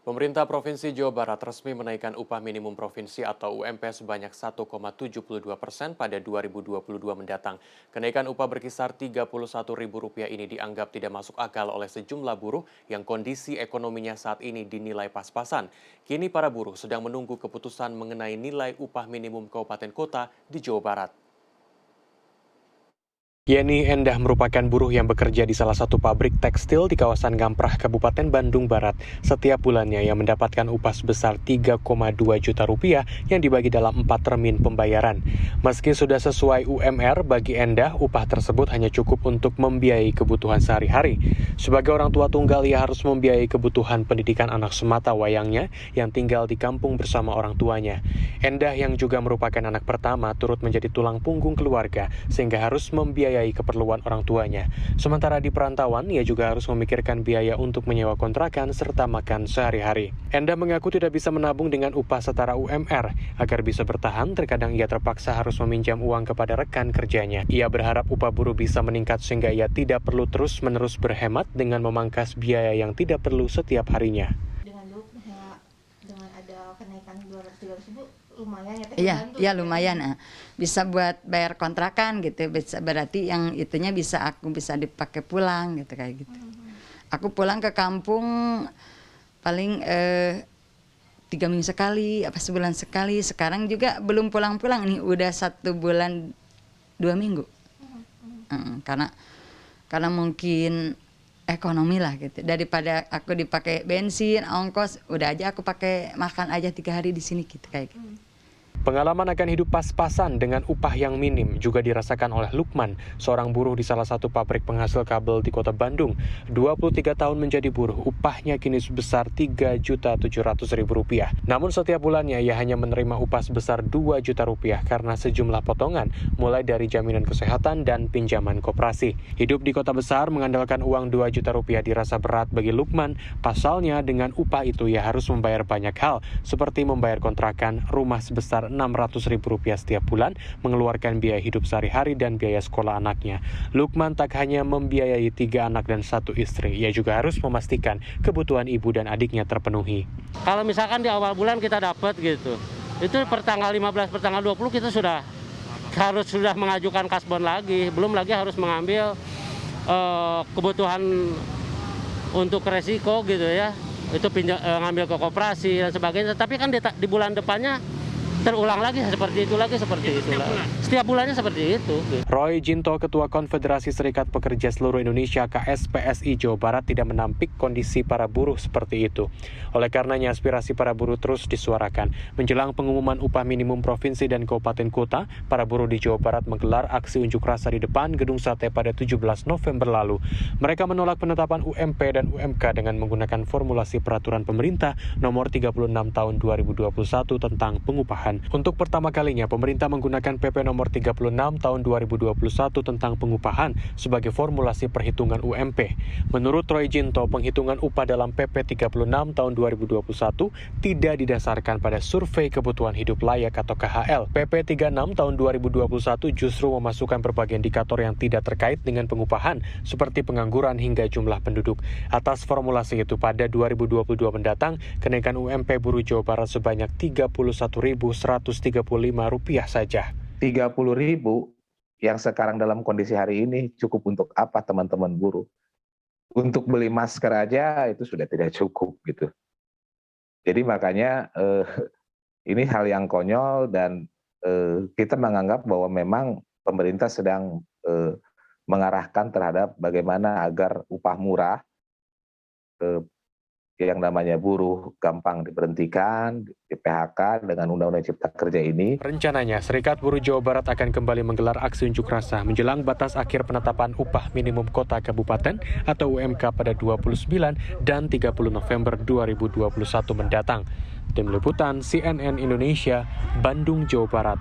Pemerintah Provinsi Jawa Barat resmi menaikkan upah minimum provinsi atau UMP sebanyak 1,72% pada 2022 mendatang. Kenaikan upah berkisar Rp31.000 ini dianggap tidak masuk akal oleh sejumlah buruh yang kondisi ekonominya saat ini dinilai pas-pasan. Kini para buruh sedang menunggu keputusan mengenai nilai upah minimum kabupaten kota di Jawa Barat. Yeni Endah merupakan buruh yang bekerja di salah satu pabrik tekstil di kawasan Ngamprah, Kabupaten Bandung Barat. Setiap bulannya ia mendapatkan upah sebesar Rp3,2 juta yang dibagi dalam 4 termin pembayaran. Meski sudah sesuai UMR, bagi Endah upah tersebut hanya cukup untuk membiayai kebutuhan sehari-hari. Sebagai orang tua tunggal, ia harus membiayai kebutuhan pendidikan anak semata wayangnya yang tinggal di kampung bersama orang tuanya. Endah yang juga merupakan anak pertama turut menjadi tulang punggung keluarga sehingga harus membiayai keperluan orang tuanya. Sementara di perantauan, ia juga harus memikirkan biaya untuk menyewa kontrakan serta makan sehari-hari. Endah mengaku tidak bisa menabung dengan upah setara UMR. Agar bisa bertahan, terkadang ia terpaksa harus meminjam uang kepada rekan kerjanya. Ia berharap upah buruh bisa meningkat sehingga ia tidak perlu terus-menerus berhemat dengan memangkas biaya yang tidak perlu setiap harinya. Dengan ada kenaikan 200-300 ribu lumayan ya. Iya lumayan. Bisa buat bayar kontrakan gitu. Bisa, berarti yang itunya aku bisa dipakai pulang gitu kayak gitu. Aku pulang ke kampung paling 3 minggu sekali, apa sebulan sekali. Sekarang juga belum pulang-pulang nih, udah 1 bulan 2 minggu. Karena mungkin ekonomi lah gitu. Daripada aku dipakai bensin, ongkos, udah aja aku pakai makan aja 3 hari di sini gitu kayak gitu. Pengalaman akan hidup pas-pasan dengan upah yang minim juga dirasakan oleh Lukman, seorang buruh di salah satu pabrik penghasil kabel di kota Bandung. 23 tahun menjadi buruh, upahnya kini sebesar Rp3.700.000. Namun setiap bulannya ia hanya menerima upah sebesar Rp2 juta karena sejumlah potongan, mulai dari jaminan kesehatan dan pinjaman koperasi. Hidup di kota besar mengandalkan uang Rp2 juta dirasa berat bagi Lukman. Pasalnya dengan upah itu ia harus membayar banyak hal, seperti membayar kontrakan, rumah sebesar Rp600.000 setiap bulan, mengeluarkan biaya hidup sehari-hari dan biaya sekolah anaknya. Lukman tak hanya membiayai 3 anak dan 1 istri, ia juga harus memastikan kebutuhan ibu dan adiknya terpenuhi. Kalau misalkan di awal bulan kita dapat gitu, itu per tanggal 15, per tanggal 20 kita harus mengajukan kasbon lagi, belum lagi harus mengambil kebutuhan untuk resiko gitu ya, itu ngambil ke koperasi dan sebagainya. Tapi kan di bulan depannya terulang lagi seperti itu lagi. Setiap bulannya seperti itu. Roy Jinto, Ketua Konfederasi Serikat Pekerja Seluruh Indonesia KSPSI Jawa Barat, tidak menampik kondisi para buruh seperti itu. Oleh karenanya aspirasi para buruh terus disuarakan. Menjelang pengumuman upah minimum provinsi dan kabupaten kota, para buruh di Jawa Barat menggelar aksi unjuk rasa di depan Gedung Sate pada 17 November lalu. Mereka menolak penetapan UMP dan UMK dengan menggunakan formulasi peraturan pemerintah nomor 36 tahun 2021 tentang pengupahan. Untuk pertama kalinya, pemerintah menggunakan PP nomor 36 tahun 2021 tentang pengupahan sebagai formulasi perhitungan UMP. Menurut Roy Jinto, penghitungan upah dalam PP 36 tahun 2021 tidak didasarkan pada survei kebutuhan hidup layak atau KHL. PP 36 tahun 2021 justru memasukkan berbagai indikator yang tidak terkait dengan pengupahan, seperti pengangguran hingga jumlah penduduk. Atas formulasi itu, pada 2022 mendatang, kenaikan UMP buruh Jawa Barat sebanyak Rp31.135 saja. 30.000 yang sekarang dalam kondisi hari ini cukup untuk apa teman-teman buruh? Untuk beli masker aja itu sudah tidak cukup gitu. Jadi makanya ini hal yang konyol dan kita menganggap bahwa memang pemerintah sedang mengarahkan terhadap bagaimana agar upah murah yang namanya buruh gampang diberhentikan, di PHK dengan Undang-Undang Cipta Kerja ini. Rencananya, Serikat Buruh Jawa Barat akan kembali menggelar aksi unjuk rasa menjelang batas akhir penetapan upah minimum kota kabupaten atau UMK pada 29 dan 30 November 2021 mendatang. Tim Liputan CNN Indonesia, Bandung, Jawa Barat.